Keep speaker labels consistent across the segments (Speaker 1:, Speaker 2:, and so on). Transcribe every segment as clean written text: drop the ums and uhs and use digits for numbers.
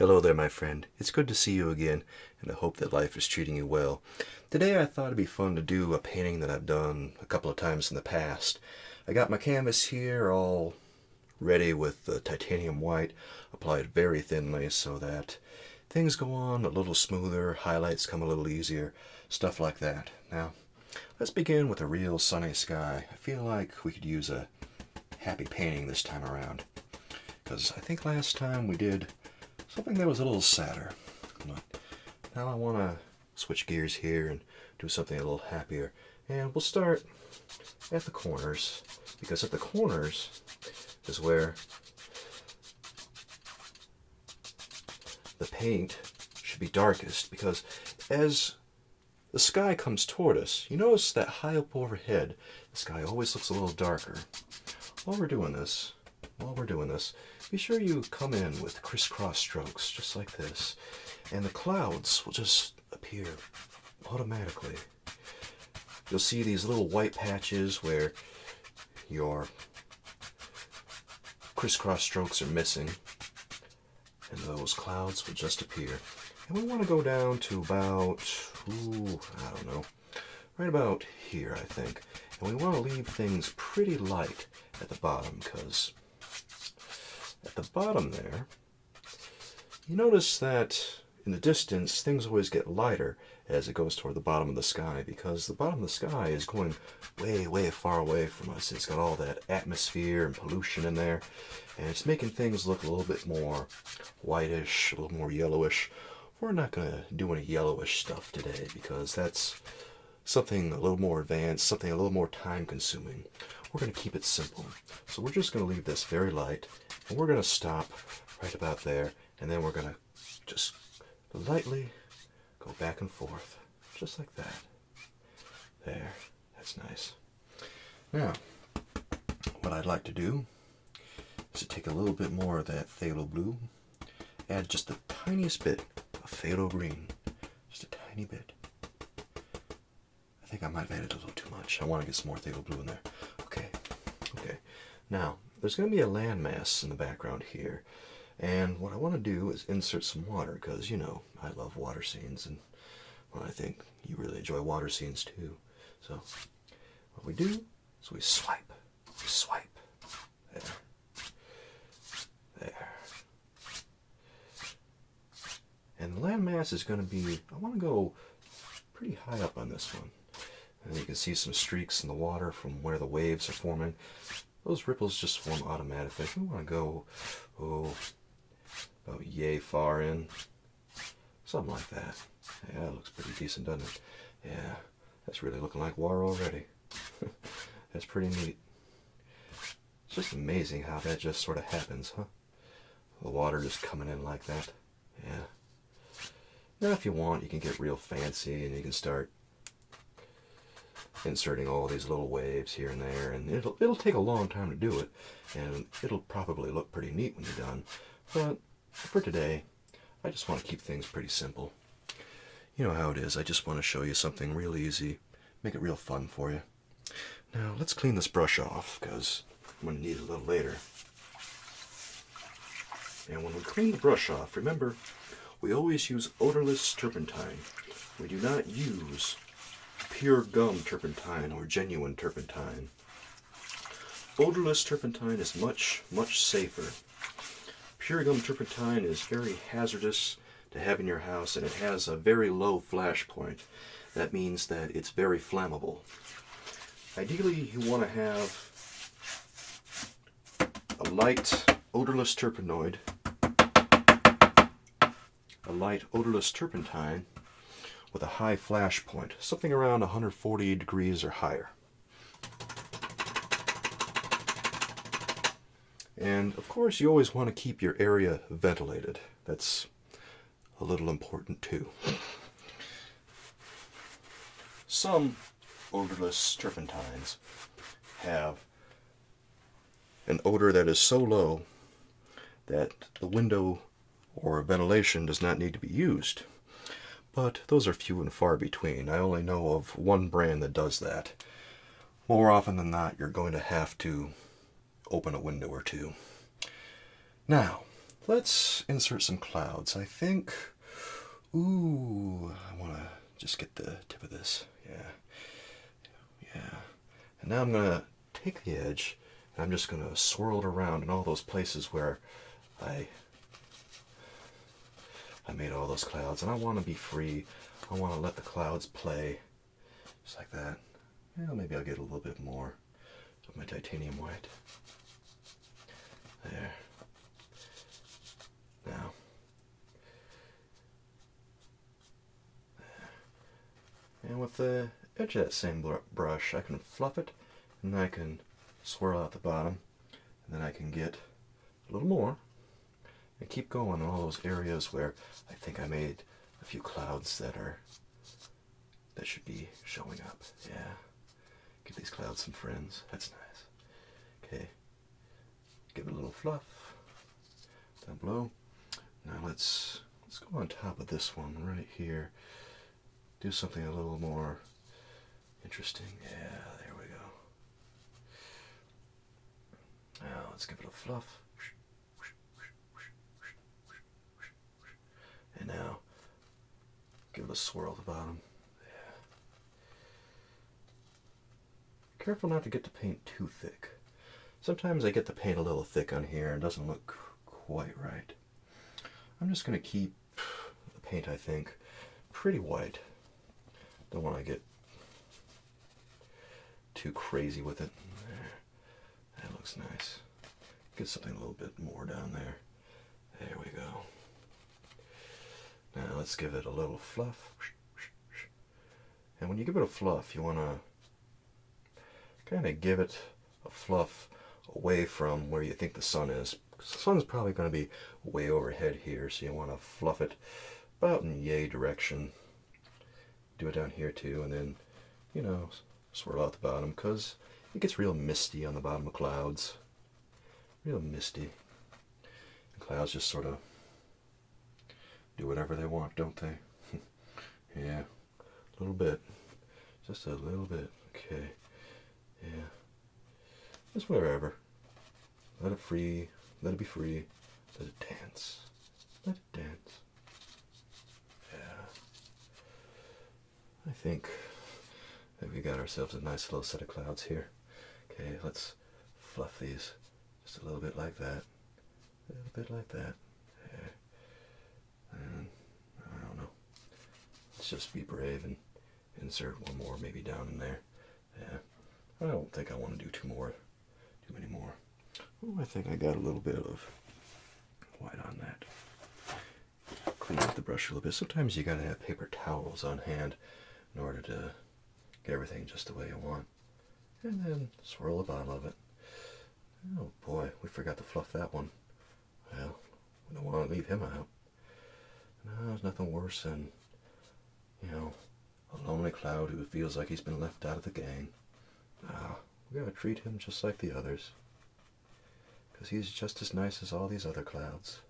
Speaker 1: Hello there, my friend. It's good to see you again, and I hope that life is treating you well. Today I thought it'd be fun to do a painting that I've done a couple of times in the past. I got my canvas here all ready with the titanium white, applied very thinly so that things go on a little smoother, highlights come a little easier, stuff like that. Now, let's begin with a real sunny sky. I feel like we could use a happy painting this time around, because I think last time we did something that was a little sadder. But now I want to switch gears here and do something a little happier. And we'll start at the corners, because at the corners is where the paint should be darkest, because as the sky comes toward us, you notice that high up overhead, the sky always looks a little darker. While we're doing this, be sure you come in with crisscross strokes, just like this, and the clouds will just appear automatically. You'll see these little white patches where your crisscross strokes are missing, and those clouds will just appear. And we want to go down to about, I don't know, right about here, I think. And we want to leave things pretty light at the bottom, because at the bottom there, you notice that in the distance things always get lighter as it goes toward the bottom of the sky, because the bottom of the sky is going way, way far away from us. It's got all that atmosphere and pollution in there, and it's making things look a little bit more whitish, a little more yellowish. We're not going to do any yellowish stuff today, because that's something a little more advanced, something a little more time consuming. We're going to keep it simple. So we're just going to leave this very light, and we're going to stop right about there, and then we're going to just lightly go back and forth, just like that. There, that's nice. Now, what I'd like to do is to take a little bit more of that phthalo blue, add just the tiniest bit of phthalo green, just a tiny bit. I think I might have added a little too much. I want to get some more phthalo blue in there. Okay. Now, there's going to be a landmass in the background here. And what I want to do is insert some water, because, you know, I love water scenes, and well, I think you really enjoy water scenes too. So, what we do is we swipe. There. And the landmass is going to be, I want to go pretty high up on this one. And you can see some streaks in the water from where the waves are forming. Those ripples just form automatically. We want to go, about yay far in. Something like that. Yeah, that looks pretty decent, doesn't it? Yeah, that's really looking like water already. That's pretty neat. It's just amazing how that just sort of happens, huh? The water just coming in like that. Yeah. Now, if you want, you can get real fancy and you can start inserting all these little waves here and there, and it'll take a long time to do it, and it'll probably look pretty neat when you're done. But for today, I just want to keep things pretty simple. You know how it is. I just want to show you something real easy, make it real fun for you. Now, let's clean this brush off, because I'm going to need it a little later. And when we clean the brush off, remember, we always use odorless turpentine. We do not use pure gum turpentine or genuine turpentine. Odorless turpentine is much, much safer. Pure gum turpentine is very hazardous to have in your house, and it has a very low flash point. That means that it's very flammable. Ideally, you want to have a light odorless turpenoid, a light odorless turpentine with a high flash point, something around 140 degrees or higher. And of course, you always want to keep your area ventilated. That's a little important too. Some odorless turpentines have an odor that is so low that the window or ventilation does not need to be used. But those are few and far between. I only know of one brand that does that. More often than not, you're going to have to open a window or two. Now, let's insert some clouds. I think, ooh, I want to just get the tip of this. Yeah. And now I'm going to take the edge and I'm just going to swirl it around in all those places where I made all those clouds. And I want to be free. I want to let the clouds play just like that. Well, maybe I'll get a little bit more of my titanium white. There. Now. There. And with the edge of that same brush, I can fluff it, and then I can swirl out the bottom, and then I can get a little more, and keep going in all those areas where I think I made a few clouds that should be showing up. Yeah. Give these clouds some friends. That's nice. Okay. Give it a little fluff down below. Now let's go on top of this one right here. Do something a little more interesting. Yeah, there we go. Now let's give it a fluff. And now give it a swirl at the bottom. Yeah. Careful not to get the paint too thick. Sometimes I get the paint a little thick on here and it doesn't look quite right. I'm just going to keep the paint, I think, pretty white. Don't want to get too crazy with it. There. That looks nice. Get something a little bit more down there. There we go. Now let's give it a little fluff. And when you give it a fluff, you want to kind of give it a fluff away from where you think the sun is. The sun's probably going to be way overhead here, so you want to fluff it about in yay direction. Do it down here too, and then, you know, swirl out the bottom, because it gets real misty on the bottom of clouds. Real misty. And clouds just sort of do whatever they want, don't they? Yeah, a little bit. Just a little bit. Okay. Yeah. Just wherever. Let it free. Let it be free. Let it dance. Let it dance. Yeah. I think that we got ourselves a nice little set of clouds here. Okay, let's fluff these just a little bit like that. A little bit like that. Yeah. And I don't know. Let's just be brave and insert one more maybe down in there. Yeah. I don't think I want to do too many more. Oh, I think I got a little bit of white on that. Clean up the brush a little bit. Sometimes you gotta have paper towels on hand in order to get everything just the way you want. And then swirl the bottom of it. Oh boy, we forgot to fluff that one. Well, we don't want to leave him out. No, there's nothing worse than, you know, a lonely cloud who feels like he's been left out of the gang. We gotta treat him just like the others. Because he's just as nice as all these other clouds.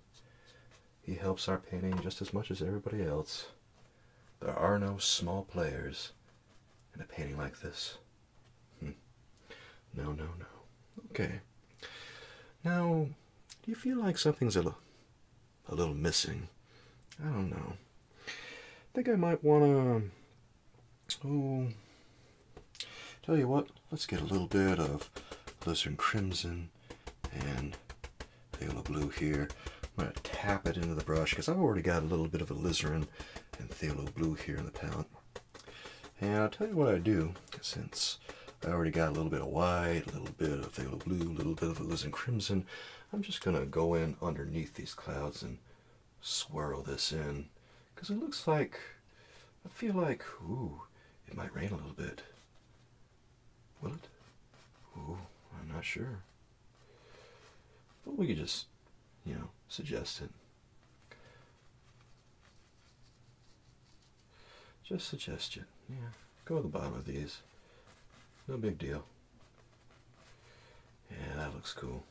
Speaker 1: He helps our painting just as much as everybody else. There are no small players in a painting like this. No. Okay. Now, do you feel like something's a little missing? I don't know. I think I might want to... tell you what, let's get a little bit of Blizzard Crimson and phthalo blue here. I'm going to tap it into the brush because I've already got a little bit of alizarin and phthalo blue here in the palette. And I'll tell you what I do, since I already got a little bit of white, a little bit of phthalo blue, a little bit of alizarin crimson, I'm just going to go in underneath these clouds and swirl this in. Because it looks like, I feel like, ooh, it might rain a little bit. Will it? Ooh, I'm not sure. But we could just, you know, suggest it. Just suggest it. Yeah. Go to the bottom of these. No big deal. Yeah, that looks cool.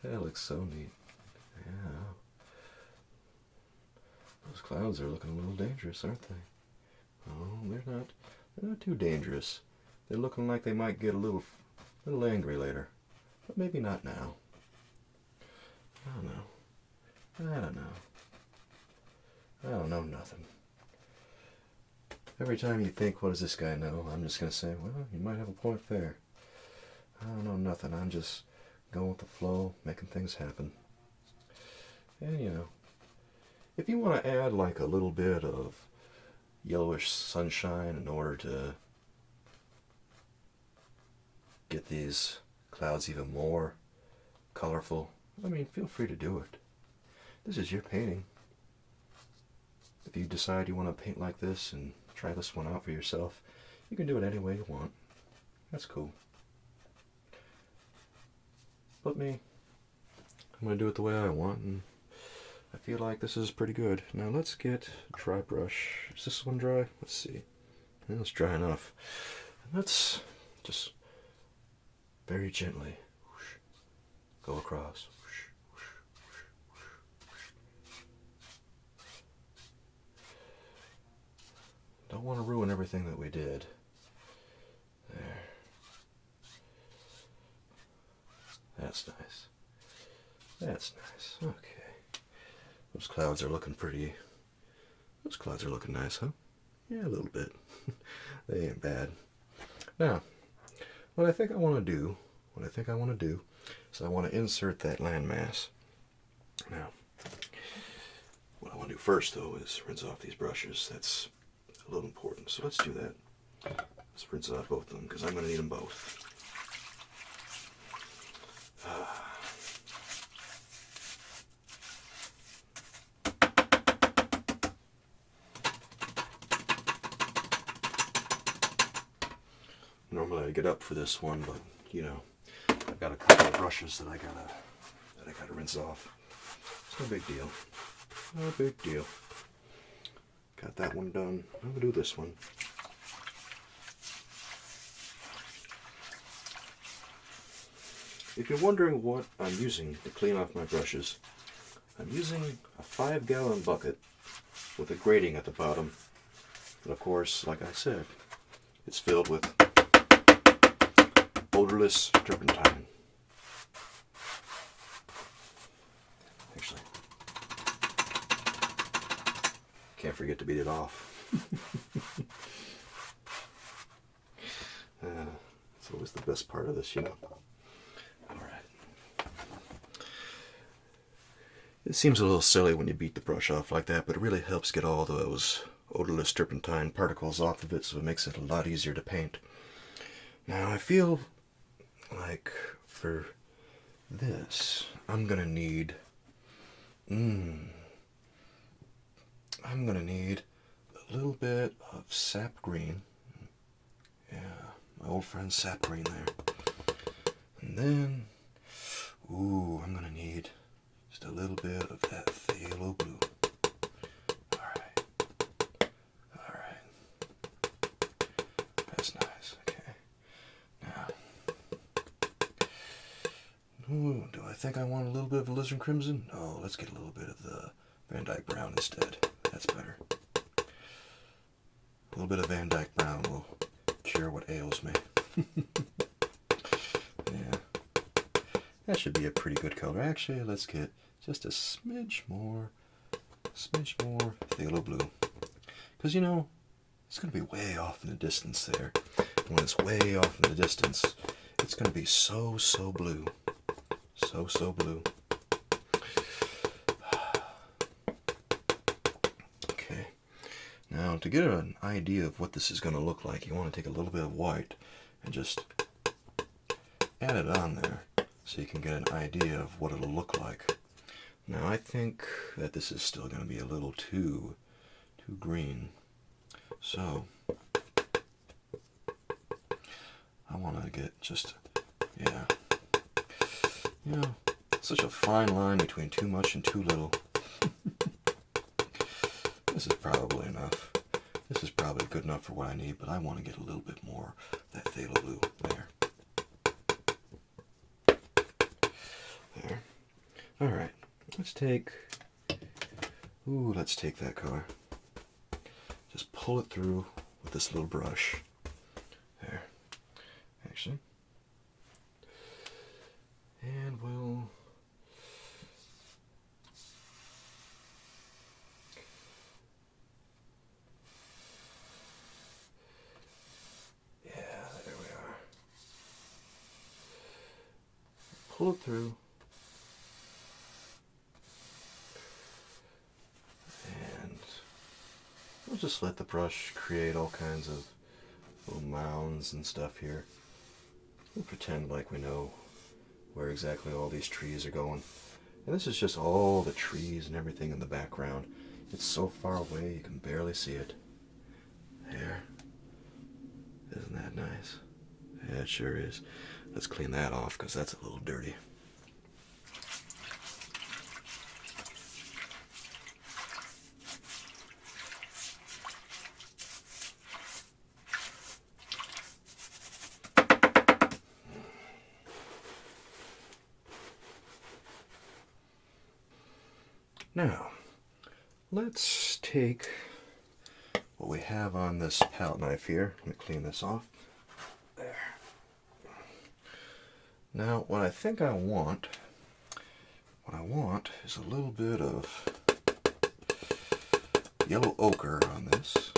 Speaker 1: That looks so neat. Yeah. Those clouds are looking a little dangerous, aren't they? Oh, they're not too dangerous. They're looking like they might get a little angry later. But maybe not now. I don't know. I don't know. I don't know nothing. Every time you think, what does this guy know? I'm just going to say, well, you might have a point there. I don't know nothing. I'm just going with the flow, making things happen. And, you know, if you want to add like a little bit of yellowish sunshine in order to get these clouds even more colorful, I mean, feel free to do it. This is your painting. If you decide you want to paint like this and try this one out for yourself, you can do it any way you want. That's cool. But me, I'm going to do it the way I want, and I feel like this is pretty good. Now let's get a dry brush. Is this one dry? Let's see. Well, it's dry enough. Let's just very gently whoosh, go across. Whoosh, whoosh, whoosh, whoosh. Don't want to ruin everything that we did. There. That's nice. That's nice. Okay. Those clouds are looking pretty. Those clouds are looking nice, huh? Yeah, a little bit. They ain't bad. Now, what I think I want to do is I want to insert that landmass. Now, what I want to do first, though, is rinse off these brushes. That's a little important. So let's do that. Let's rinse off both of them, because I'm going to need them both. Normally I get up for this one, but you know, I've got a couple of brushes that I gotta rinse off. It's no big deal. No big deal. Got that one done. I'm gonna do this one. If you're wondering what I'm using to clean off my brushes, I'm using a 5-gallon bucket with a grating at the bottom. And of course, like I said, it's filled with odorless turpentine. Actually, can't forget to beat it off. It's always the best part of this, you know. Alright. It seems a little silly when you beat the brush off like that, but it really helps get all those odorless turpentine particles off of it, so it makes it a lot easier to paint. Now I feel like for this, I'm gonna need a little bit of sap green. Yeah, my old friend sap green there. And then, I'm gonna need just a little bit of that phthalo blue. Alright. That's nice. Ooh, do I think I want a little bit of alizarin crimson? No, let's get a little bit of the Van Dyke brown instead. That's better. A little bit of Van Dyke brown will cure what ails me. Yeah. That should be a pretty good color. Actually, let's get just a smidge more phthalo blue. Because, you know, it's going to be way off in the distance there. And when it's way off in the distance, it's going to be so blue. So blue. Okay. Now, to get an idea of what this is going to look like, you want to take a little bit of white and just add it on there so you can get an idea of what it'll look like. Now, I think that this is still going to be a little too green. So, I want to get just, yeah. You know, such a fine line between too much and too little. This is probably enough. This is probably good enough for what I need, but I want to get a little bit more of that phthalo blue there. There. Alright, let's take that color. Just pull it through with this little brush. There. Actually. And we'll pull it through. And we'll just let the brush create all kinds of little mounds and stuff here. We'll pretend like we know where exactly all these trees are going. And this is just all the trees and everything in the background. It's so far away you can barely see it. There. Isn't that nice? Yeah, it sure is. Let's clean that off because that's a little dirty. Now, let's take what we have on this palette knife here. Let me clean this off. There. Now, what I think I want, is a little bit of yellow ochre on this,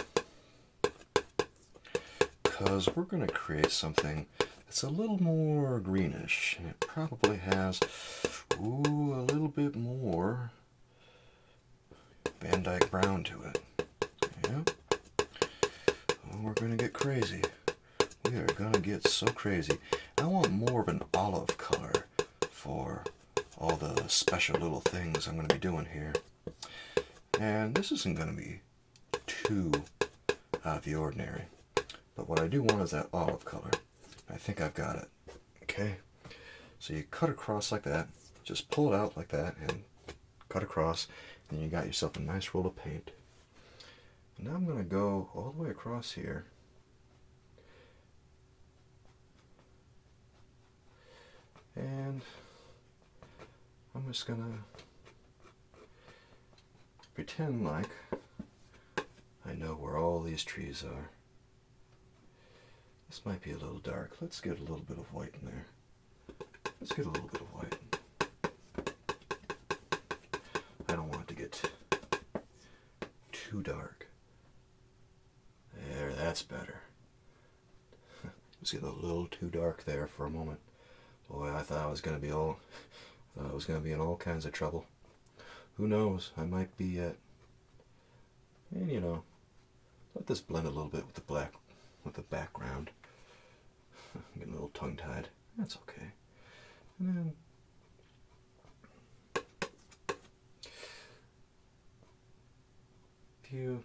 Speaker 1: because we're going to create something that's a little more greenish, and it probably has, a little bit more Van Dyke brown to it. Yeah. Oh, we're going to get crazy. We are going to get so crazy. I want more of an olive color for all the special little things I'm going to be doing here. And this isn't going to be too out of the ordinary. But what I do want is that olive color. I think I've got it. Okay? So you cut across like that. Just pull it out like that and cut across. And you got yourself a nice roll of paint. And now I'm going to go all the way across here. And I'm just going to pretend like I know where all these trees are. This might be a little dark. Let's get a little bit of white in there. Let's get a little bit of white. I don't want it to get too dark. There, that's better. It was getting a little too dark there for a moment. Boy, I thought I was going to be in all kinds of trouble. Who knows? I might be at, and you know, let this blend a little bit with the background. I'm getting a little tongue-tied. That's okay. And then if you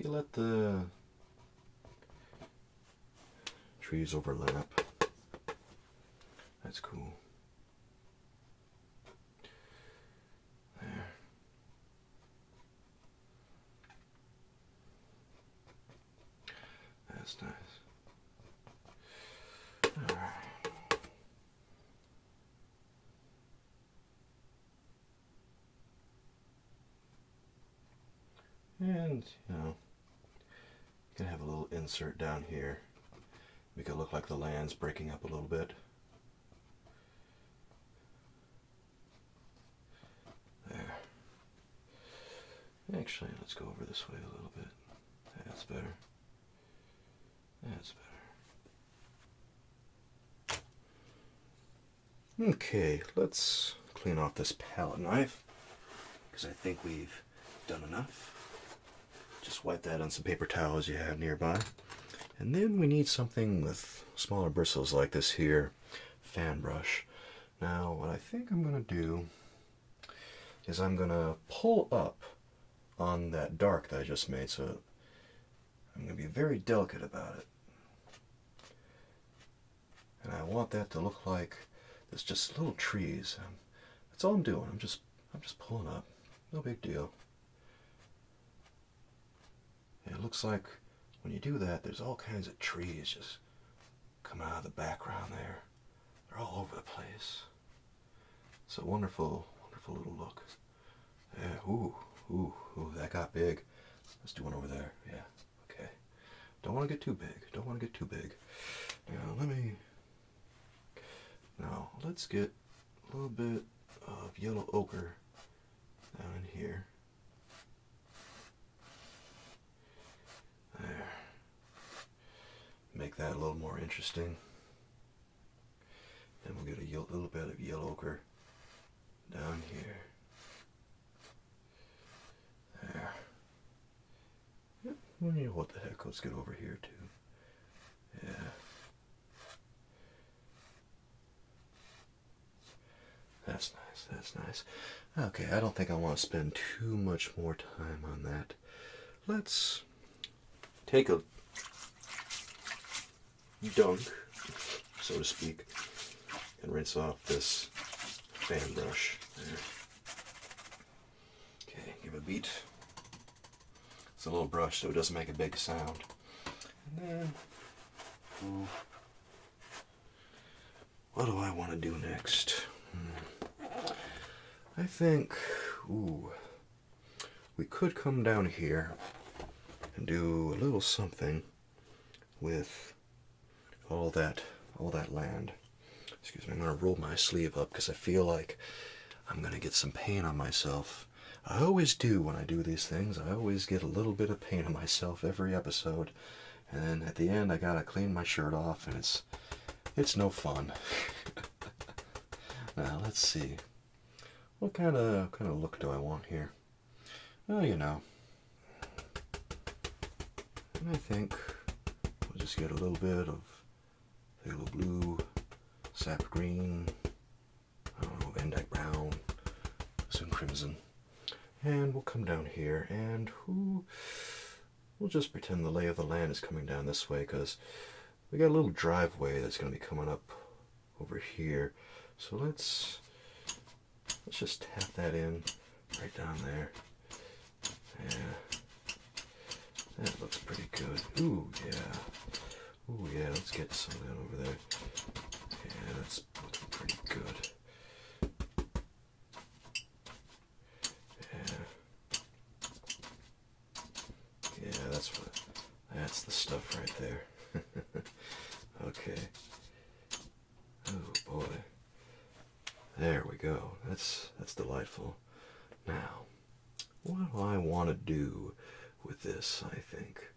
Speaker 1: let the trees overlap, that's cool. There. That's nice. All right. And, you know, you can have a little insert down here. Make it look like the land's breaking up a little bit. There. Actually, let's go over this way a little bit. That's better. That's better. Okay, let's clean off this palette knife, because I think we've done enough. Just wipe that on some paper towels you have nearby. And then we need something with smaller bristles like this here, fan brush. Now, what I think I'm going to do is I'm going to pull up on that dark that I just made, so I'm going to be very delicate about it. And I want that to look like there's just little trees. That's all I'm doing. I'm just pulling up. No big deal. And it looks like when you do that, there's all kinds of trees just coming out of the background there. They're all over the place. It's a wonderful, wonderful little look. Yeah, ooh, that got big. Let's do one over there. Yeah, okay. Don't want to get too big. Don't want to get too big. Now, let's get a little bit of yellow ochre down in here. There. Make that a little more interesting. And we'll get a little bit of yellow ochre down here. There. Yep. Well, you know what the heck, let's get over here too. Yeah. That's nice, that's nice. Okay, I don't think I want to spend too much more time on that. Let's take a dunk, so to speak, and rinse off this fan brush. There. Okay, give it a beat. It's a little brush so it doesn't make a big sound. And then, what do I want to do next? I think, we could come down here and do a little something with all that land. Excuse me, I'm going to roll my sleeve up because I feel like I'm going to get some paint on myself. I always do when I do these things. I always get a little bit of paint on myself every episode. And then at the end I got to clean my shirt off and it's no fun. Now let's see. What kind of look do I want here? Well, you know. And I think we'll just get a little bit of phthalo blue, sap green, I don't know, Van Dyke brown, some crimson. And we'll come down here and we'll just pretend the lay of the land is coming down this way because we got a little driveway that's going to be coming up over here. So let's just tap that in right down there. Yeah, that looks pretty good. Ooh, yeah. Ooh, yeah, let's get some of that over there. Yeah, that's looking pretty good. Yeah. Yeah, that's the stuff right there. Okay. Oh, boy. There we go. That's delightful. Now, what do I want to do with this, I think?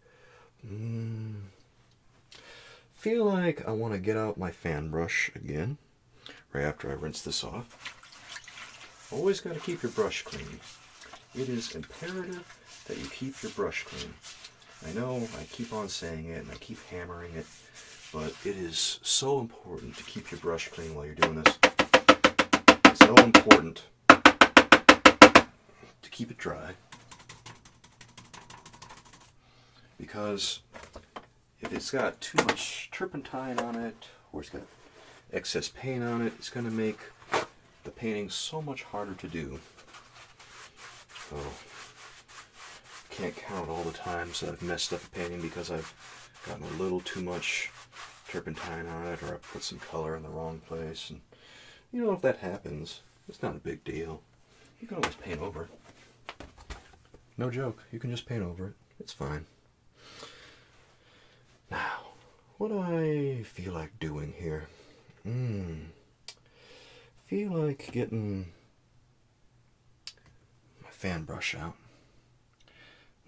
Speaker 1: Feel like I want to get out my fan brush again, right after I rinse this off. Always got to keep your brush clean. It is imperative that you keep your brush clean. I know I keep on saying it and I keep hammering it, but it is so important to keep your brush clean while you're doing this. So important to keep it dry, because if it's got too much turpentine on it or it's got excess paint on it, it's going to make the painting so much harder to do. So can't count all the times that I've messed up a painting because I've gotten a little too much turpentine on it or I put some color in the wrong place. And you know, if that happens, it's not a big deal. You can always paint over it. No joke, you can just paint over it. It's fine. Now, what do I feel like doing here? Feel like getting my fan brush out.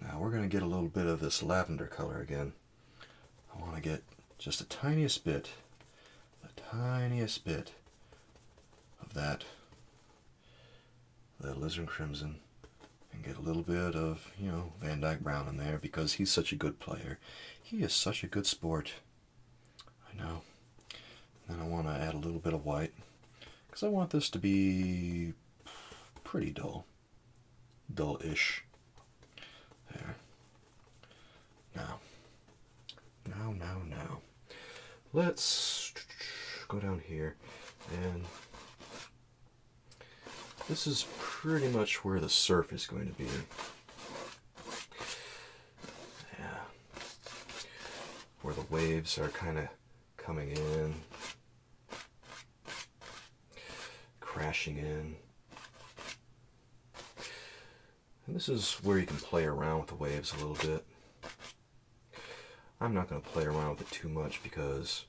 Speaker 1: Now we're going to get a little bit of this lavender color again. I want to get just the tiniest bit of that alizarin crimson, and get a little bit of, you know, Van Dyke brown in there because he's such a good player. He is such a good sport. I know. And then I want to add a little bit of white because I want this to be pretty dull. Dull-ish. There. Now. Let's go down here, and this is pretty much where the surf is going to be. Yeah. Where the waves are kind of coming in, crashing in. And this is where you can play around with the waves a little bit. I'm not going to play around with it too much because,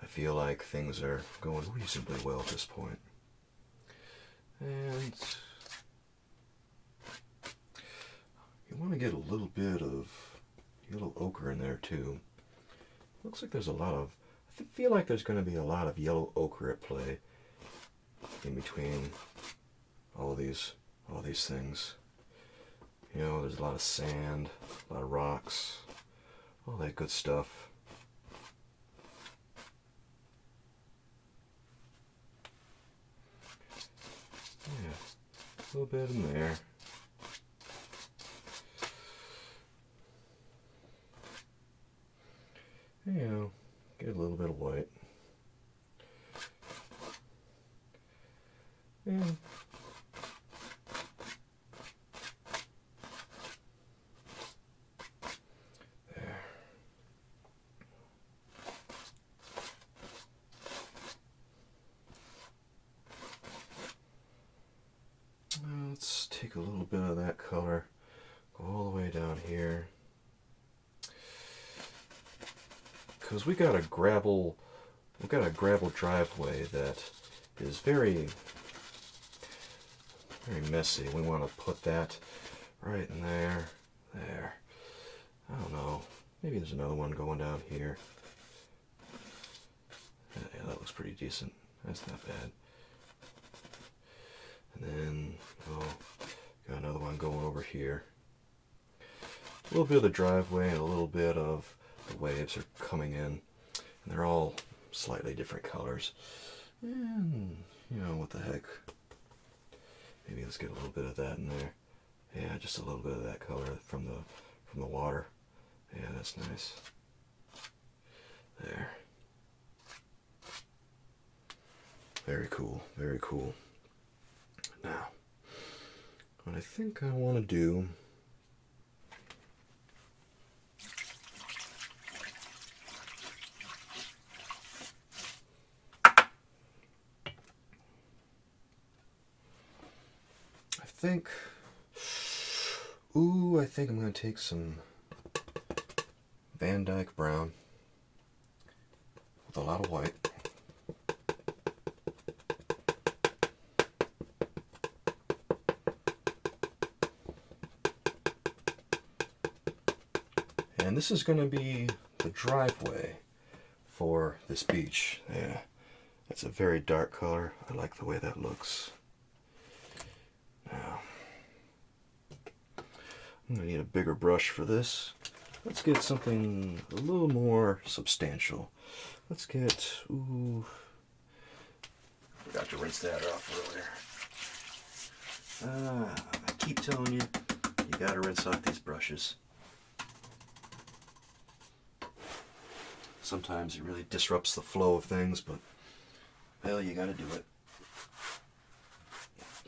Speaker 1: I feel like things are going reasonably well at this point. And you want to get a little bit of yellow ochre in there too. Looks like there's a lot of, I feel like there's going to be a lot of yellow ochre at play in between all these things. You know, there's a lot of sand, a lot of rocks, all that good stuff. Yeah, a little bit in there. You know, get a little bit of white. And there. Let's take a little bit of that color, go all the way down here. Because we got a gravel driveway that is very messy. We want to put that right in there. There. I don't know. Maybe there's another one going down here. Yeah, that looks pretty decent. That's not bad. And then, got another one going over here. A little bit of the driveway and a little bit of the waves are coming in. And they're all slightly different colors. And, you know, what the heck. Maybe let's get a little bit of that in there. Yeah, just a little bit of that color from the water. Yeah, that's nice. There. Very cool, very cool. Now, what I think I want to do I think I'm going to take some Van Dyke brown with a lot of white. And this is going to be the driveway for this beach. Yeah, that's a very dark color. I like the way that looks. Now, I'm going to need a bigger brush for this. Let's get something a little more substantial. Let's get, forgot to rinse that off earlier. I keep telling you, you got to rinse off these brushes. Sometimes it really disrupts the flow of things, but, well, you got to do it.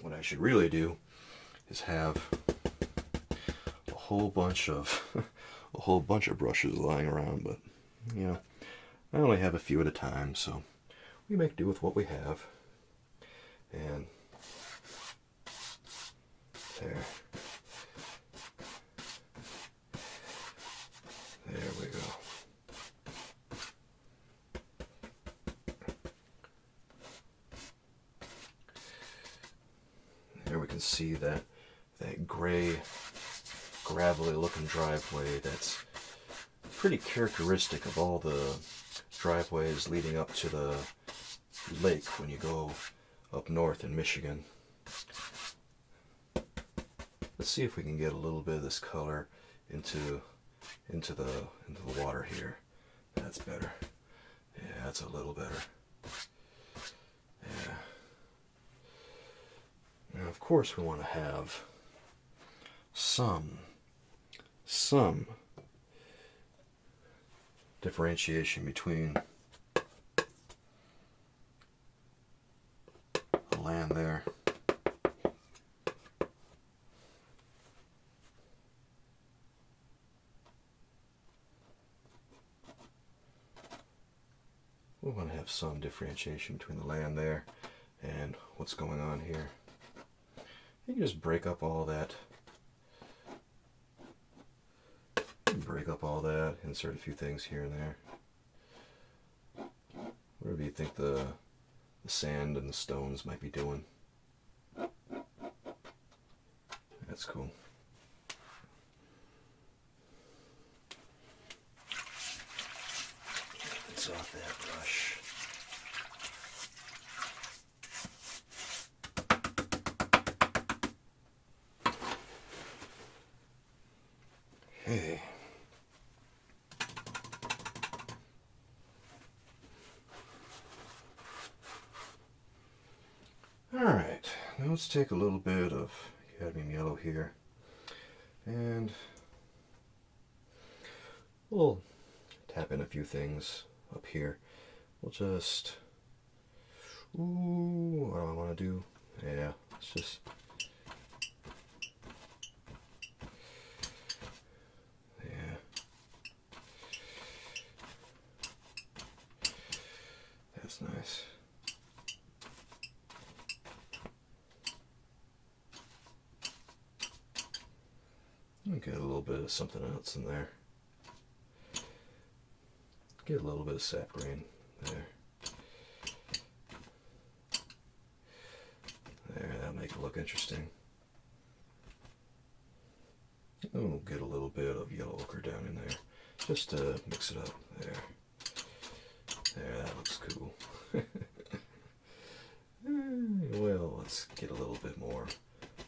Speaker 1: What I should really do is have a whole bunch of brushes lying around, but you know, I only have a few at a time, so we make do with what we have. And there we go. There we can see that gray, gravelly looking driveway that's pretty characteristic of all the driveways leading up to the lake when you go up north in Michigan. Let's see if we can get a little bit of this color into the water here. That's better. Yeah, that's a little better. Yeah. Now, of course, we want to have some differentiation between the land there. We want to have some differentiation between the land there and what's going on here. You can just break up all that. Insert a few things here and there. Whatever you think the sand and the stones might be doing. That's cool. about that brush. Okay. Alright, now let's take a little bit of cadmium yellow here, and we'll tap in a few things up here. We'll just, ooh, what do I want to do? Yeah, let's just, yeah, that's nice. I'll get a little bit of something else in there. Get a little bit of sap green there. There, that'll make it look interesting. And we'll get a little bit of yellow ochre down in there, just to mix it up. There. There, that looks cool. Well, let's get a little bit more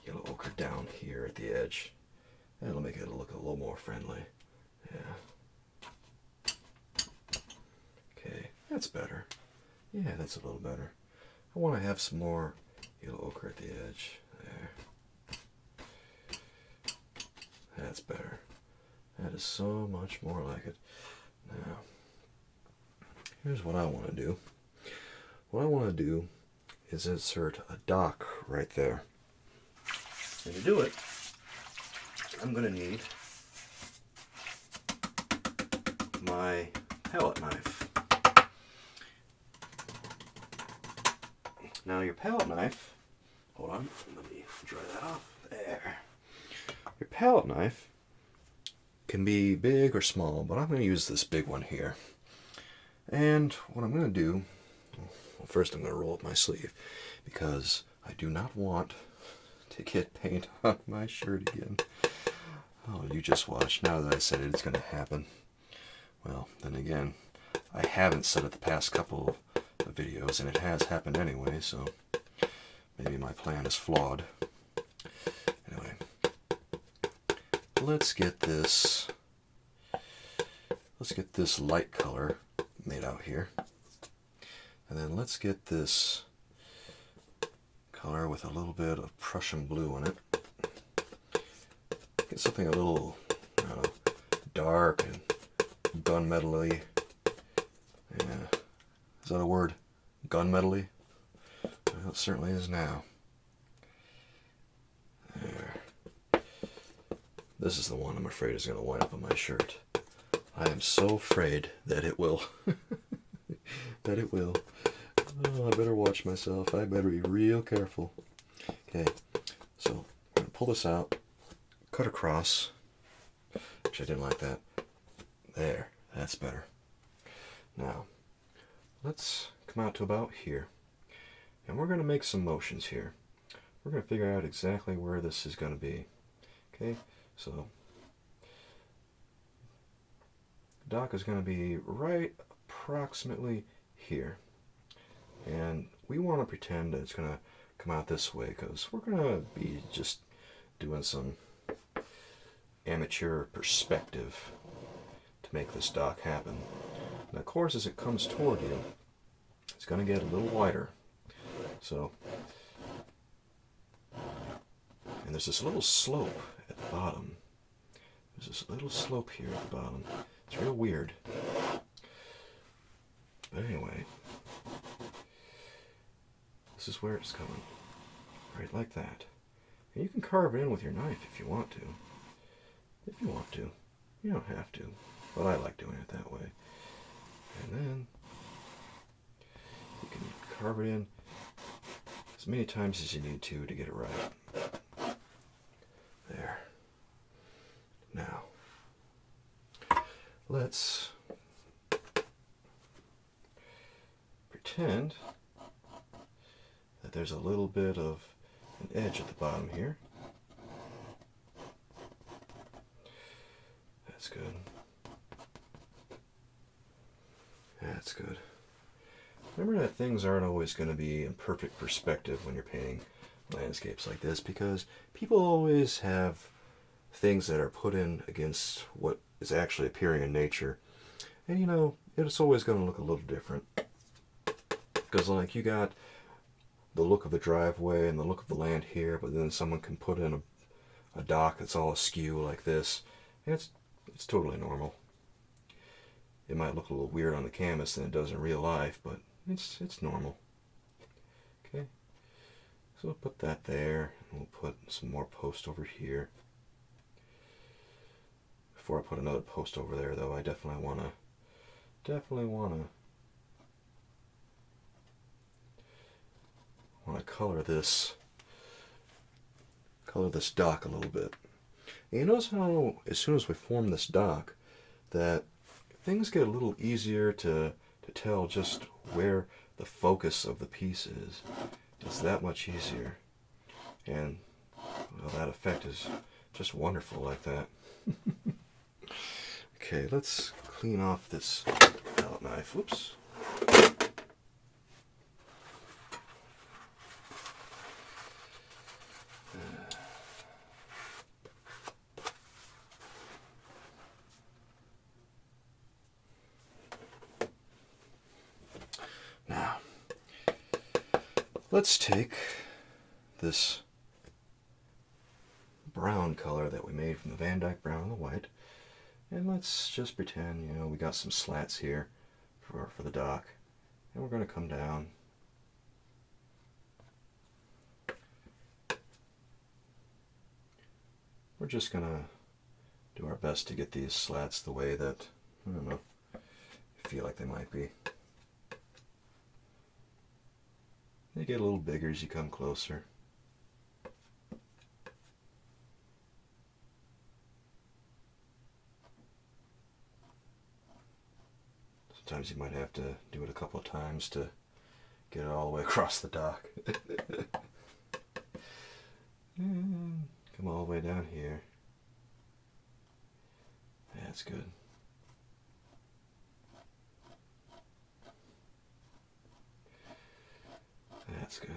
Speaker 1: yellow ochre down here at the edge. That'll make it look a little more friendly. Yeah. Okay, that's better. Yeah, that's a little better. I want to have some more yellow ochre at the edge. There. That's better. That is so much more like it. Now, here's what I want to do. What I want to do is insert a dock right there. And to do it, I'm going to need my palette knife. Now your palette knife, hold on, let me dry that off. There. Your palette knife can be big or small, but I'm going to use this big one here. And what I'm going to do, well, first I'm going to roll up my sleeve because I do not want to get paint on my shirt again. Oh, you just watch. Now that I said it, it's going to happen. Well, then again, I haven't said it the past couple of videos, and it has happened anyway, so maybe my plan is flawed. Anyway, let's get this light color made out here. And then let's get this color with a little bit of Prussian blue in it. Get something a little, I don't know, dark and gunmetal-y. Yeah. Is that a word? Gunmetal-y? Well, it certainly is now. There. This is the one I'm afraid is going to wind up on my shirt. I am so afraid that it will. That it will. Oh, I better watch myself. I better be real careful. Okay, so I'm going to pull this out, cut across. Actually, I didn't like that. There, that's better. Now, let's come out to about here. And we're going to make some motions here. We're going to figure out exactly where this is going to be. Okay, so the dock is going to be right approximately here. And we want to pretend that it's going to come out this way because we're going to be just doing some amateur perspective to make this dock happen. And of course, as it comes toward you, it's going to get a little wider. So, and there's this little slope at the bottom. There's this little slope here at the bottom. It's real weird. But anyway, this is where it's coming. Right like that. And you can carve it in with your knife if you want to. If you want to. You don't have to. But I like doing it that way. And then you can carve it in as many times as you need to get it right. There. Now, let's pretend that there's a little bit of an edge at the bottom here. That's good. That's That's good. Remember that things aren't always going to be in perfect perspective when you're painting landscapes like this, because people always have things that are put in against what is actually appearing in nature. And you know, it's always going to look a little different. Because like you got the look of the driveway and the look of the land here, but then someone can put in a dock that's all askew like this. And it's totally normal. It might look a little weird on the canvas than it does in real life, but it's normal. Okay, so we'll put that there, and we'll put some more post over here. Before I put another post over there, though, I definitely wanna color this dock a little bit. And you notice how as soon as we form this dock, that things get a little easier to tell just where the focus of the piece is. It's that much easier. And well, that effect is just wonderful like that. Okay, let's clean off this palette knife. Whoops. Now, let's take this brown color that we made from the Van Dyke brown and the white, and let's just pretend, you know, we got some slats here for the dock, and we're going to come down. We're just going to do our best to get these slats the way that, I don't know, I feel like they might be. They get a little bigger as you come closer. Sometimes you might have to do it a couple of times to get it all the way across the dock. And come all the way down here. That's good. That's good.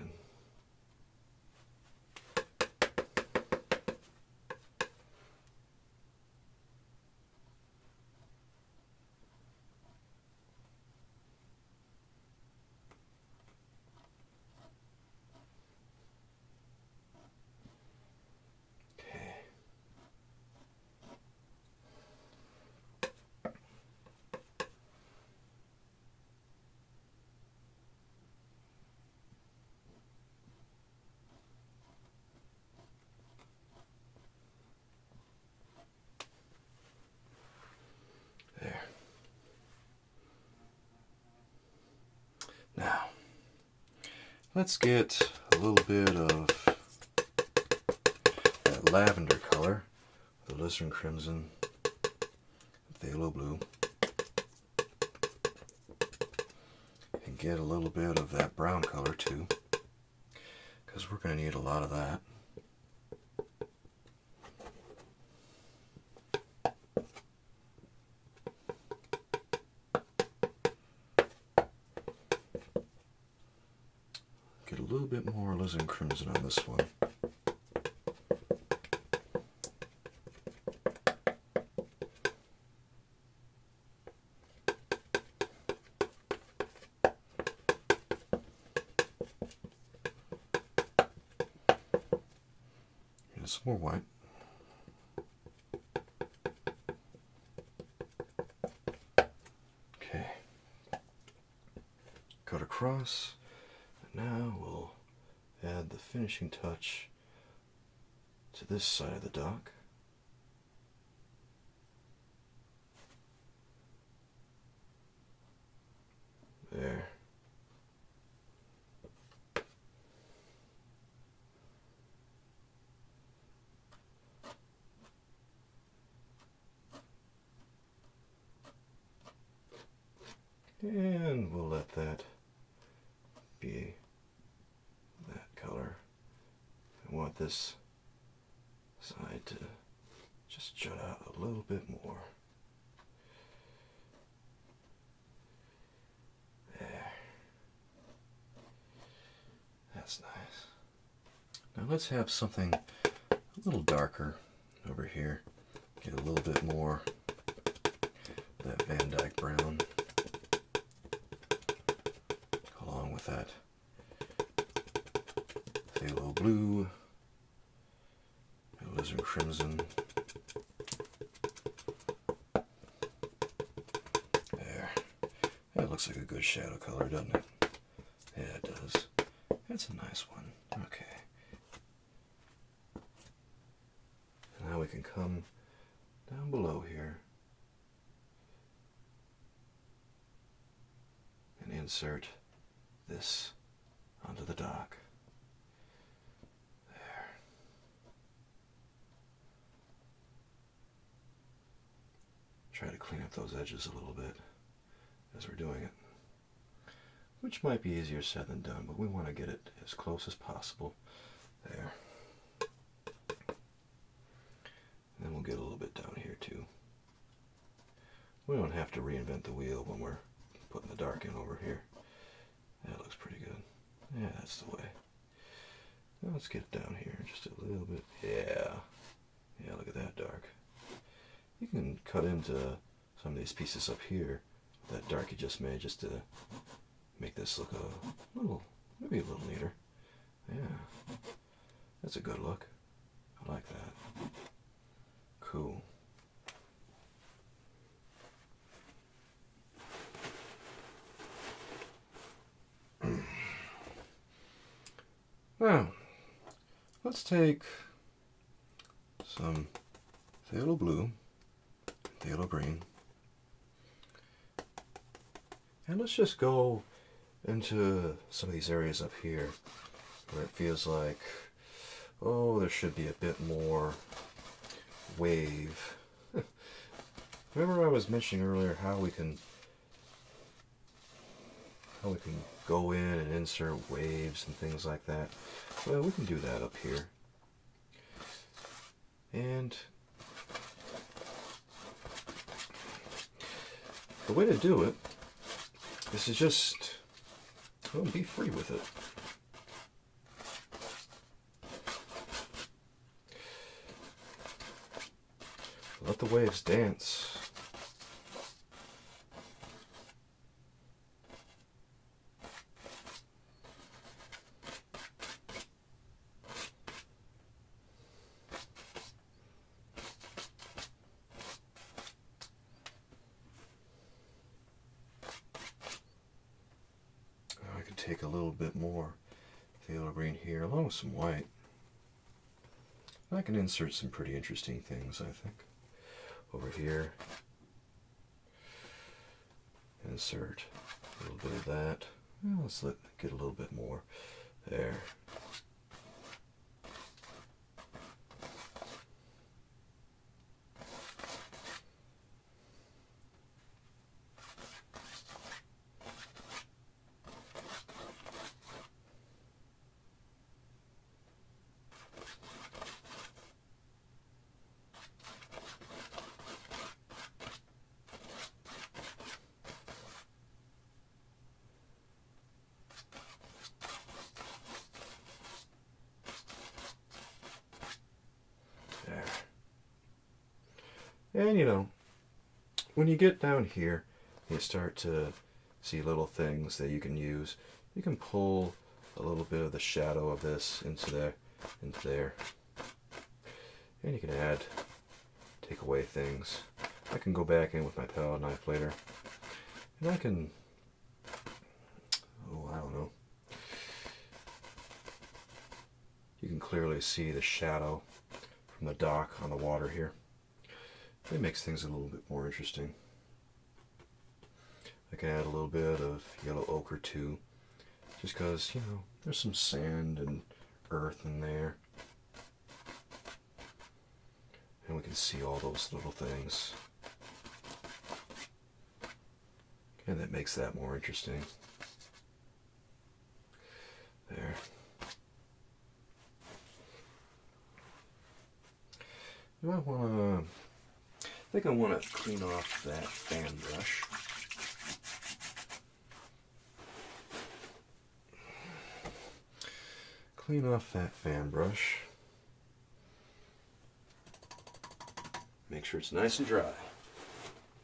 Speaker 1: There. Now, let's get a little bit of that lavender color, the alizarin crimson, phthalo blue, and get a little bit of that brown color too, because we're going to need a lot of that. Get a little bit more alizarin crimson on this one. And some more white. Okay. Cut across. Now we'll add the finishing touch to this side of the dock. There. And we'll let that be that color. I want this side to just jut out a little bit more. Now let's have something a little darker over here. Get a little bit more of that Van Dyke brown along with that phthalo blue, alizarin crimson. There. That looks like a good shadow color, doesn't it? Yeah, it does. That's a nice one. Okay. Now we can come down below here and insert this onto the dock. There. Try to clean up those edges a little bit as we're doing it, which might be easier said than done, but we want to get it as close as possible. There. And then we'll get a little bit down here too. We don't have to reinvent the wheel when we're putting the dark in over here. That looks pretty good. Yeah, that's the way. Now let's get down here just a little bit. Yeah. Yeah, look at that dark. You can cut into some of these pieces up here with that dark you just made, just to make this look a little, maybe a little neater. Yeah. That's a good look. I like that. Cool. Now, let's take some phthalo blue, phthalo green, and let's just go into some of these areas up here where it feels like, oh, there should be a bit more wave. Remember I was mentioning earlier how we can go in and insert waves and things like that. Well, we can do that up here. And the way to do it is to just, well, be free with it. Let the waves dance. I can take a little bit more phthalo green here along with some white. I can insert some pretty interesting things, I think. Over here, insert a little bit of that. Well, let's get a little bit more there. And you know, when you get down here, you start to see little things that you can use. You can pull a little bit of the shadow of this into there, and you can take away things. I can go back in with my palette knife later, and I can, I don't know. You can clearly see the shadow from the dock on the water here. It makes things a little bit more interesting. I can add a little bit of yellow ochre too, just because, you know, there's some sand and earth in there. And we can see all those little things. And that makes that more interesting. There. You might want to, I think I want to clean off that fan brush. clean off that fan brush. Make sure it's nice and dry.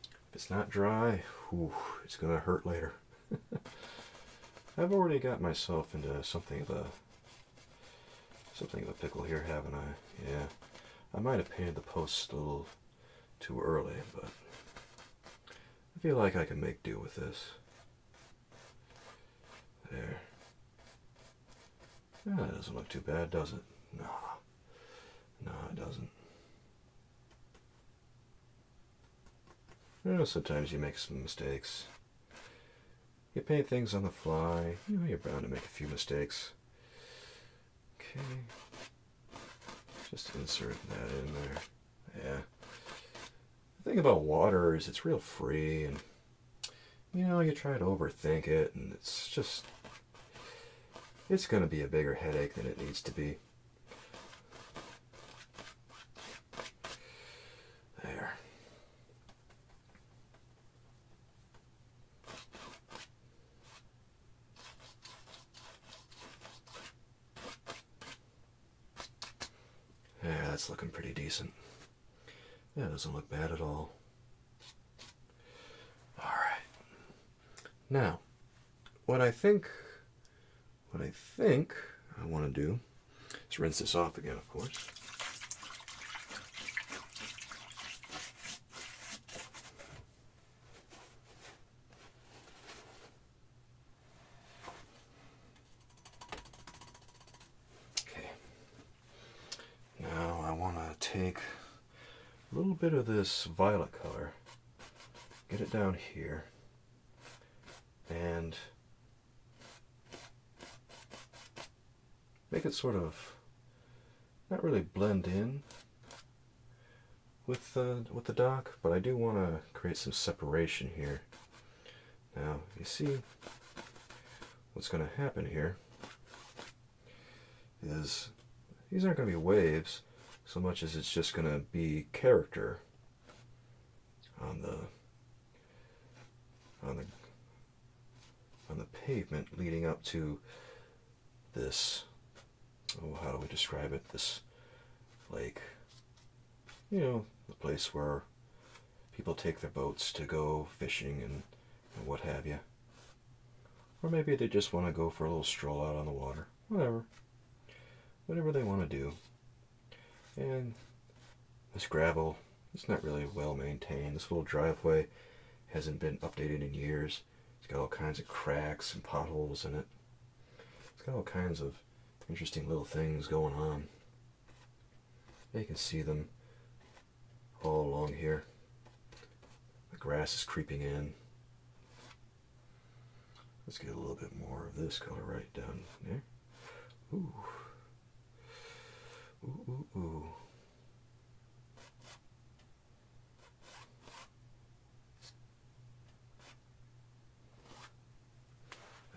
Speaker 1: If it's not dry, whew, it's gonna hurt later. I've already got myself into something of a pickle here, haven't I? Yeah. I might have painted the posts a little too early, but I feel like I can make do with this. There. Yeah, that doesn't look too bad, does it? No. No, it doesn't. You know, sometimes you make some mistakes. You paint things on the fly. You know, you're bound to make a few mistakes. Okay. Just insert that in there. Yeah. The thing about water is it's real free, and you know, you try to overthink it, and it's going to be a bigger headache than it needs to be. There. Yeah, that's looking pretty decent. That doesn't look bad at all. Alright. Now, what I think I want to do is rinse this off again, of course. Okay. Now I want to take a little bit of this violet color, get it down here, and make it sort of not really blend in with the dock, but I do want to create some separation here. Now, you see what's going to happen here is these aren't going to be waves so much as it's just going to be character on the pavement leading up to this, oh, how do we describe it? This lake. You know, the place where people take their boats to go fishing and what have you. Or maybe they just want to go for a little stroll out on the water. Whatever. Whatever they want to do. And this gravel, it's not really well maintained. This little driveway hasn't been updated in years. It's got all kinds of cracks and potholes in it. It's got all kinds of interesting little things going on. You can see them all along here. The grass is creeping in. Let's get a little bit more of this color right down there. Ooh. Ooh, ooh, ooh.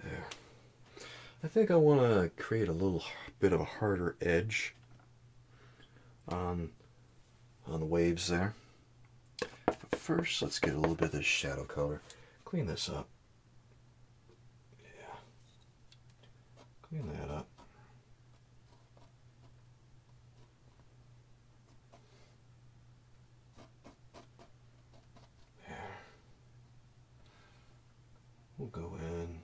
Speaker 1: There. I think I want to create a little bit of a harder edge on the waves there. But first, let's get a little bit of this shadow color. Clean this up. Yeah. Clean that up. There. We'll go in.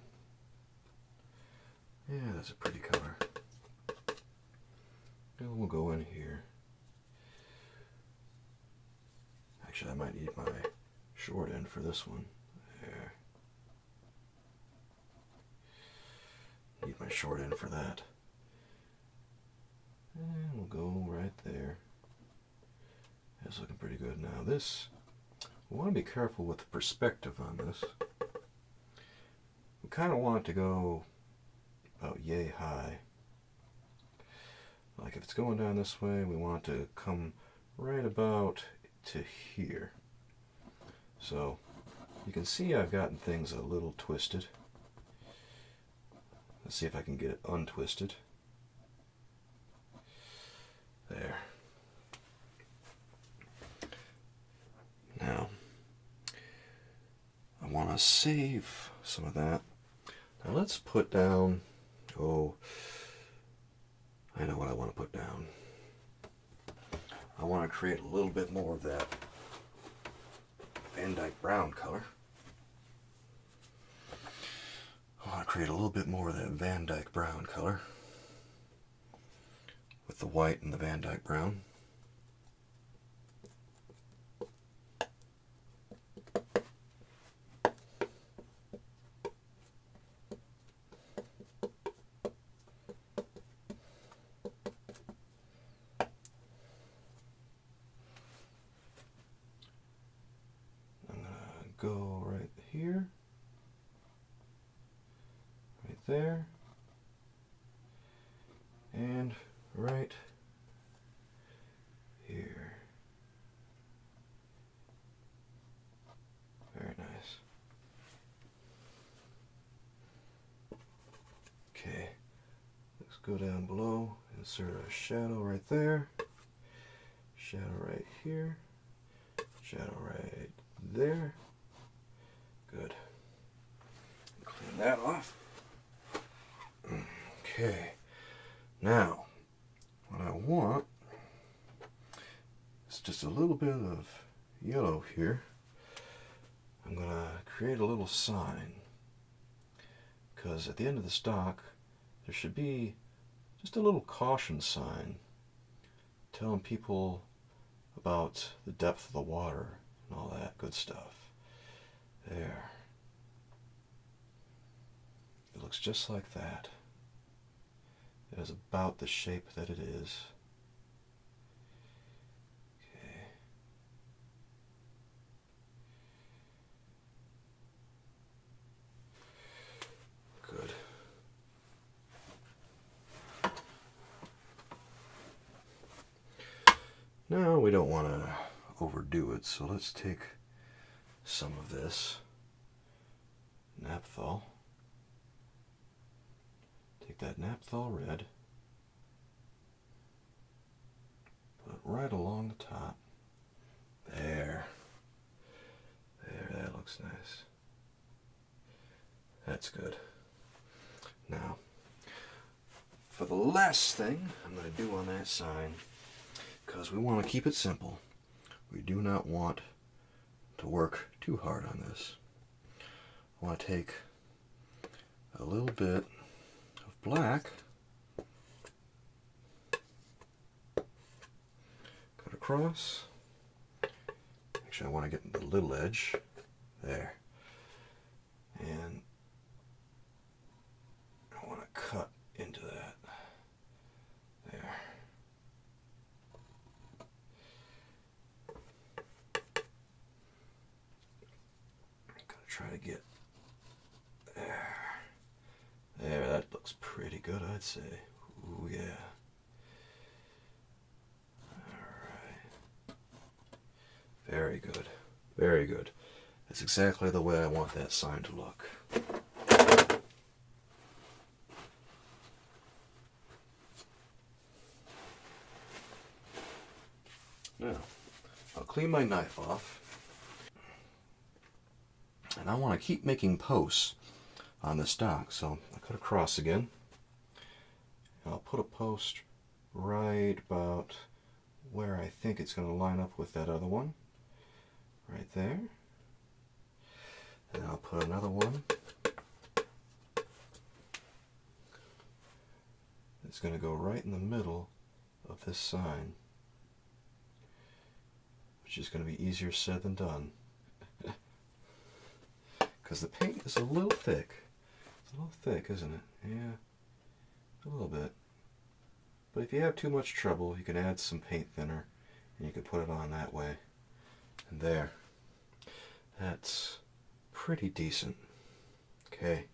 Speaker 1: Yeah, that's a pretty color. And we'll go in here. Actually, I might need my short end for this one. There. Need my short end for that. And we'll go right there. That's looking pretty good. Now this, we want to be careful with the perspective on this. We kind of want it to go about yay high. Like if it's going down this way, we want it to come right about to here. So you can see I've gotten things a little twisted. Let's see if I can get it untwisted. There. Now, I want to save some of that. Now let's put down, oh, I know what I want to put down. I want to create a little bit more of that Van Dyke brown color. I want to create a little bit more of that Van Dyke brown color with the white and the Van Dyke brown. Go right here, right there, and right here. Very nice. Okay, let's go down below, insert a shadow right there, shadow right here, shadow right there. Good. Clean that off. Okay. Now, what I want is just a little bit of yellow here. I'm going to create a little sign, because at the end of the stock there should be just a little caution sign telling people about the depth of the water and all that good stuff. There. It looks just like that. It is about the shape that it is. Okay. Good. Now we don't want to overdo it, so let's take some of this naphthol. Take that naphthol red, put it right along the top. There. There, that looks nice. That's good. Now, for the last thing I'm going to do on that sign, because we want to keep it simple, we do not want to work too hard on this. I want to take a little bit of black, cut across. Actually, I want to get the little edge there, and I want to cut into that there. Try to get there. There, that looks pretty good, I'd say. Ooh, yeah. Alright. Very good. Very good. That's exactly the way I want that sign to look. Now, I'll clean my knife off. And I want to keep making posts on the stock, so I cut across again. And I'll put a post right about where I think it's going to line up with that other one. Right there. And I'll put another one. It's going to go right in the middle of this sign, which is going to be easier said than done. Because the paint is a little thick. It's a little thick, isn't it? Yeah, a little bit. But if you have too much trouble, you can add some paint thinner, and you can put it on that way. And there. That's pretty decent. Okay.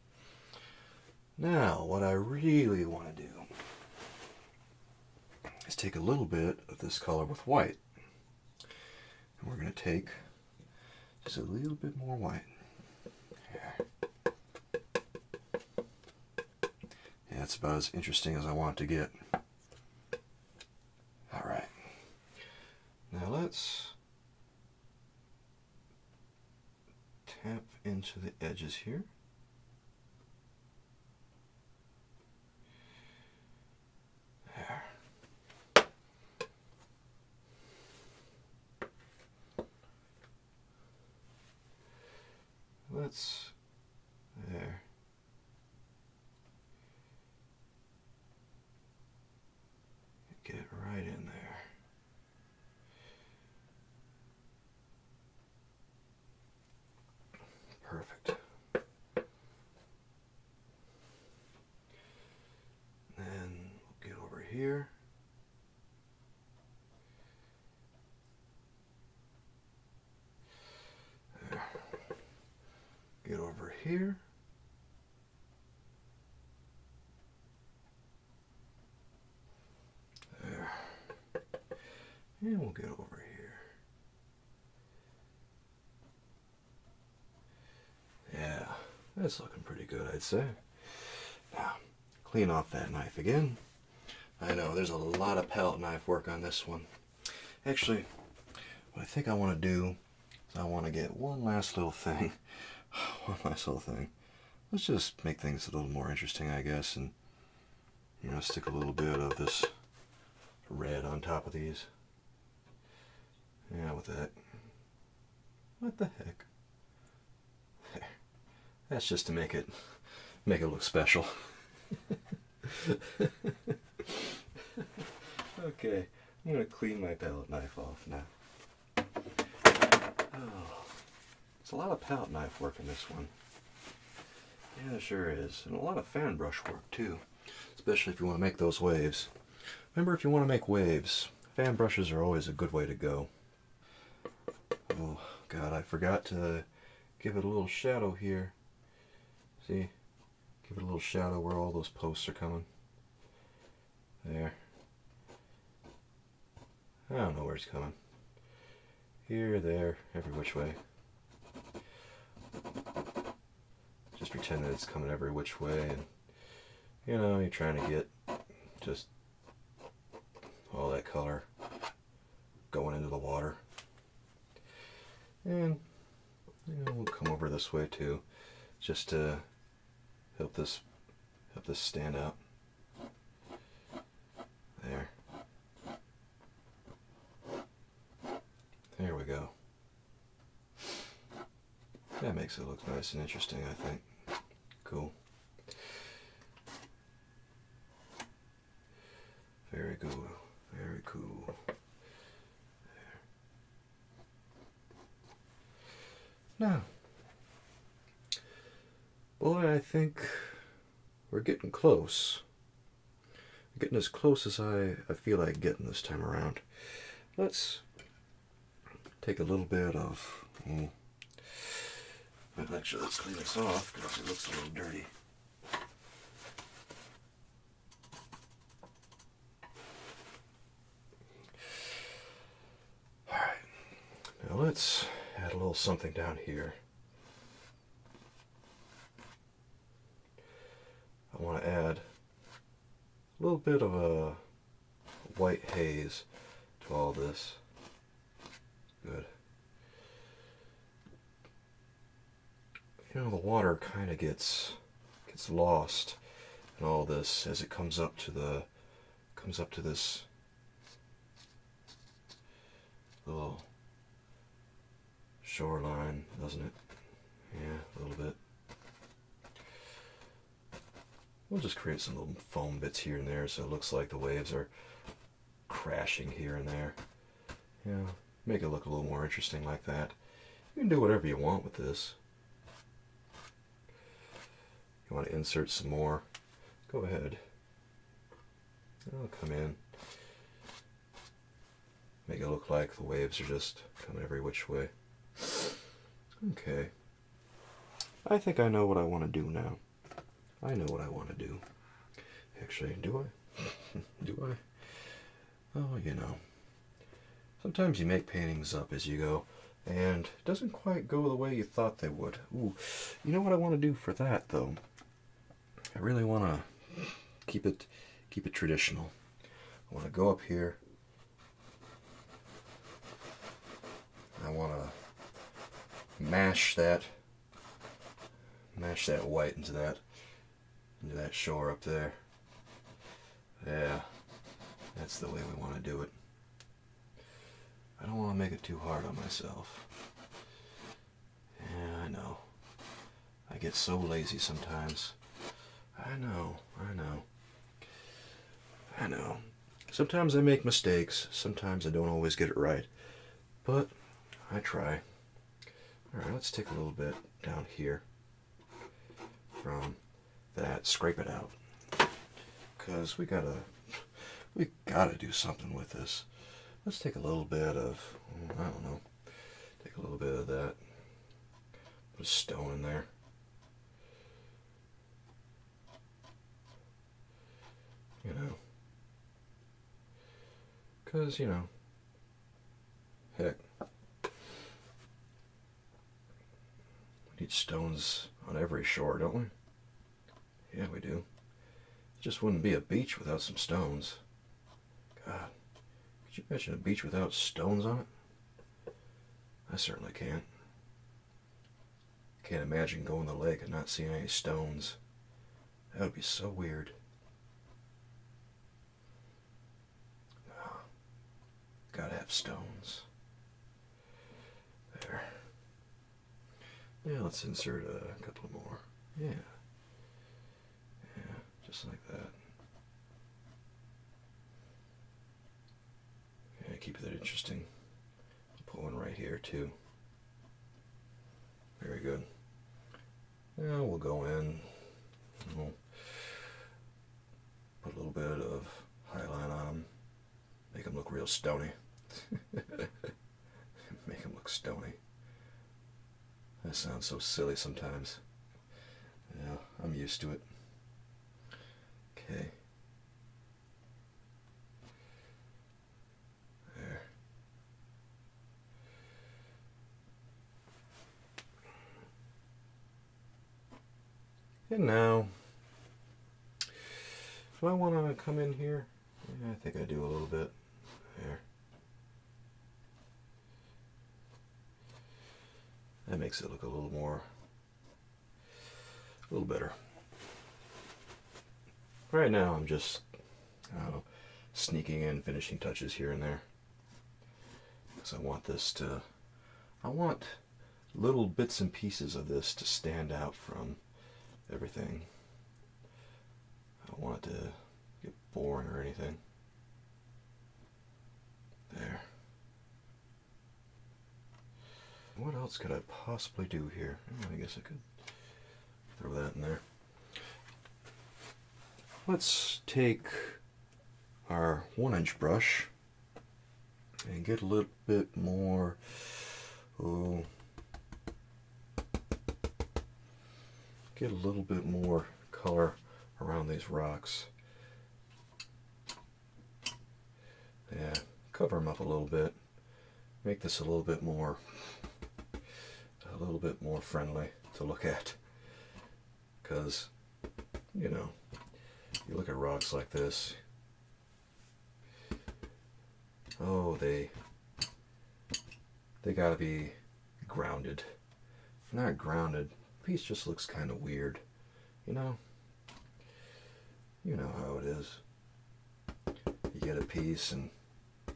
Speaker 1: Now, what I really want to do is take a little bit of this color with white. And we're going to take just a little bit more white. Yeah, that's about as interesting as I want it to get. Alright. Now let's tap into the edges here. There. here. There. Get over here. There. And we'll get over here. Yeah, that's looking pretty good, I'd say. Now, clean off that knife again. I know, there's a lot of palette knife work on this one. Actually, what I think I want to do is I want to get one last little thing. One last little thing. Let's just make things a little more interesting, I guess, and, you know, stick a little bit of this red on top of these. Yeah, with that. What the heck? There. That's just to make it look special. Okay, I'm going to clean my palette knife off now. Oh, it's a lot of palette knife work in this one. Yeah, it sure is. And a lot of fan brush work too, especially if you want to make those waves. Remember, if you want to make waves, fan brushes are always a good way to go. Oh God, I forgot to give it a little shadow here. See? Give it a little shadow where all those posts are coming. There. I don't know where it's coming. Here, there, every which way. Just pretend that it's coming every which way, and you know, you're trying to get just all that color going into the water. And you know, we'll come over this way too, just to help this stand out. There. There we go. That makes it look nice and interesting, I think. Cool. Very cool. Very cool. There. Now, boy, I think we're getting close. Getting as close as I feel like getting this time around. Let's take a little bit of... Well, actually, let's clean this off because it looks a little dirty. Alright, now let's add a little something down here. I want to add a little bit of a white haze to all this. Good. You know, the water kind of gets lost in all this as it comes up to this little shoreline, doesn't it? Yeah, a little bit. We'll just create some little foam bits here and there so it looks like the waves are crashing here and there. Yeah, make it look a little more interesting like that. You can do whatever you want with this. You want to insert some more, go ahead. I'll come in. Make it look like the waves are just coming every which way. Okay. I think I know what I want to do now. I know what I want to do. Actually, do I? Do I? Oh, you know. Sometimes you make paintings up as you go, and it doesn't quite go the way you thought they would. Ooh, you know what I want to do for that, though? I really want to keep it traditional. I want to go up here. I want to mash that white into that shore up there. Yeah, that's the way we want to do it. I don't want to make it too hard on myself. Yeah, I know. I get so lazy sometimes. I know. Sometimes I make mistakes. Sometimes I don't always get it right. But I try. Alright, let's take a little bit down here from that. Scrape it out. Because we gotta We gotta do something with this. Let's take a little bit of, I don't know, take a little bit of that. Put a stone in there. You know. Because, you know, heck, we need stones on every shore, don't we? Yeah, we do. It just wouldn't be a beach without some stones. God, could you imagine a beach without stones on it? I certainly can't. Can't imagine going to the lake and not seeing any stones. That would be so weird. Gotta have stones. There. Yeah, let's insert a couple more. Yeah. Yeah, just like that. Yeah, keep that interesting. Put one right here too. Very good. Now we'll go in. We'll put a little bit of highlight on them. Make them look real stony. Make them look stony. That sounds so silly sometimes. Yeah, I'm used to it. Okay. There. And now, do I want to come in here? Yeah, I think I do a little bit. There. That makes it look a little better. Right now I'm just, I don't know, sneaking in finishing touches here and there. Because I want little bits and pieces of this to stand out from everything. I don't want it to get boring or anything. There. What else could I possibly do here? I guess I could throw that in there. Let's take our 1-inch brush and get a little bit more, get a little bit more color around these rocks. Yeah, cover them up a little bit. Make this a little bit more friendly to look at. Because, you know, you look at rocks like this, oh, they gotta be grounded. If not grounded, the piece just looks kind of weird, you know? You know how it is. You get a piece and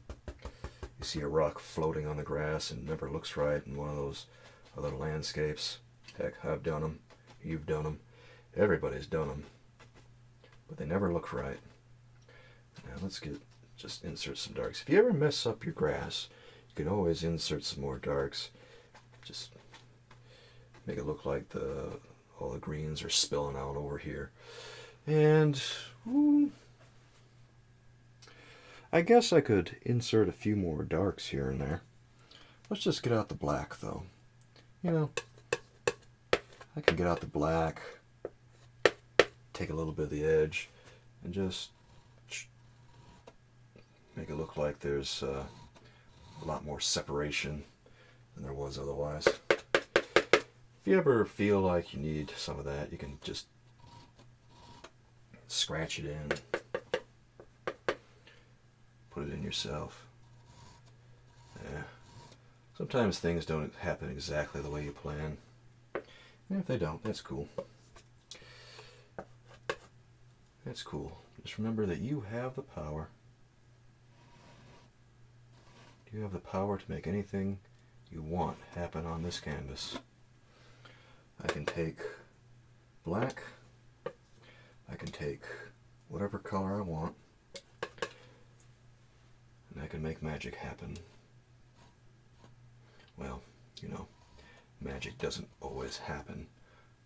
Speaker 1: you see a rock floating on the grass and it never looks right in one of those other landscapes. Heck, I've done them. You've done them. Everybody's done them. But they never look right. Now let's just insert some darks. If you ever mess up your grass, you can always insert some more darks. Just make it look like all the greens are spilling out over here. And I guess I could insert a few more darks here and there. Let's just get out the black though. You know, I can get out the black, take a little bit of the edge, and just make it look like there's a lot more separation than there was otherwise. If you ever feel like you need some of that, you can just scratch it in, put it in yourself. Yeah. Sometimes things don't happen exactly the way you plan. And if they don't, that's cool. That's cool. Just remember that you have the power. You have the power to make anything you want happen on this canvas. I can take black. I can take whatever color I want. And I can make magic happen. Well, you know, magic doesn't always happen,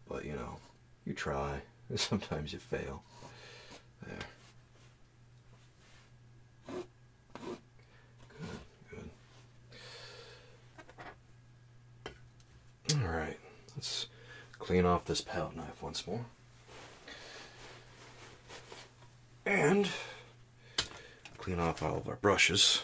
Speaker 1: but you know, you try, and sometimes you fail. There. clean off this palette knife once more. And clean off all of our brushes.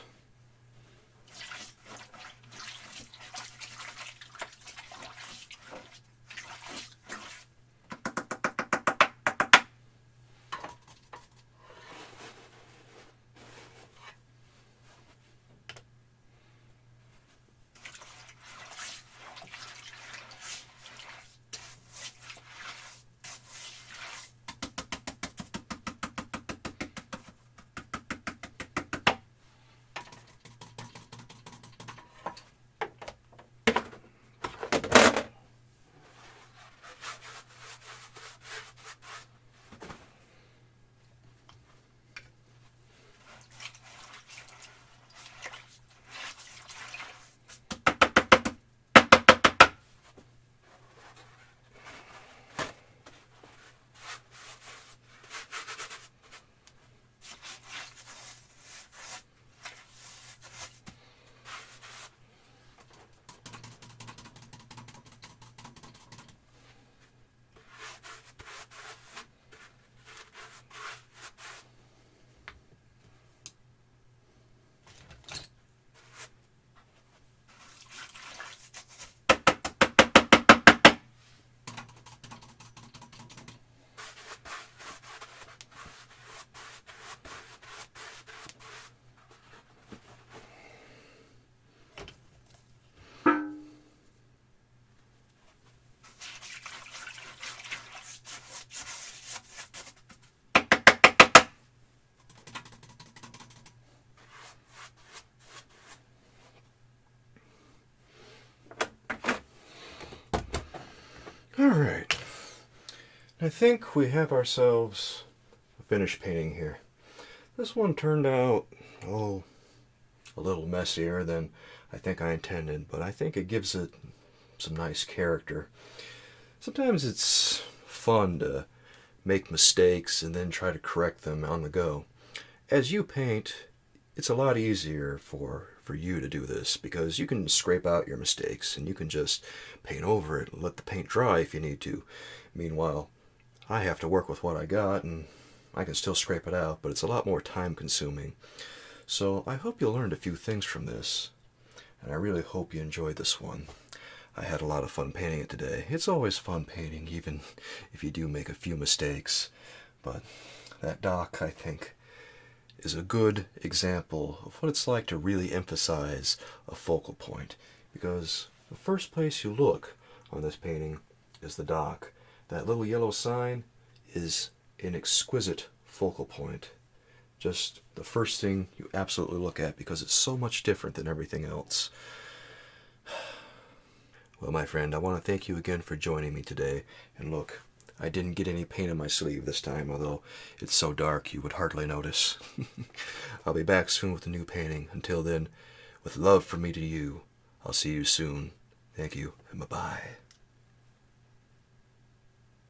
Speaker 1: Alright, I think we have ourselves a finished painting here. This one turned out, a little messier than I think I intended, but I think it gives it some nice character. Sometimes it's fun to make mistakes and then try to correct them on the go. As you paint, it's a lot easier for you to do this because you can scrape out your mistakes and you can just paint over it and let the paint dry if you need to. Meanwhile, I have to work with what I got and I can still scrape it out, but it's a lot more time consuming. So I hope you learned a few things from this, and I really hope you enjoyed this one. I had a lot of fun painting it today. It's always fun painting, even if you do make a few mistakes, but that dock, I think, is a good example of what it's like to really emphasize a focal point, because the first place you look on this painting is the dock. That little yellow sign is an exquisite focal point. Just the first thing you absolutely look at because it's so much different than everything else. Well, my friend, I want to thank you again for joining me today. And look, I didn't get any paint on my sleeve this time, although it's so dark you would hardly notice. I'll be back soon with a new painting. Until then, with love from me to you, I'll see you soon. Thank you, and bye-bye.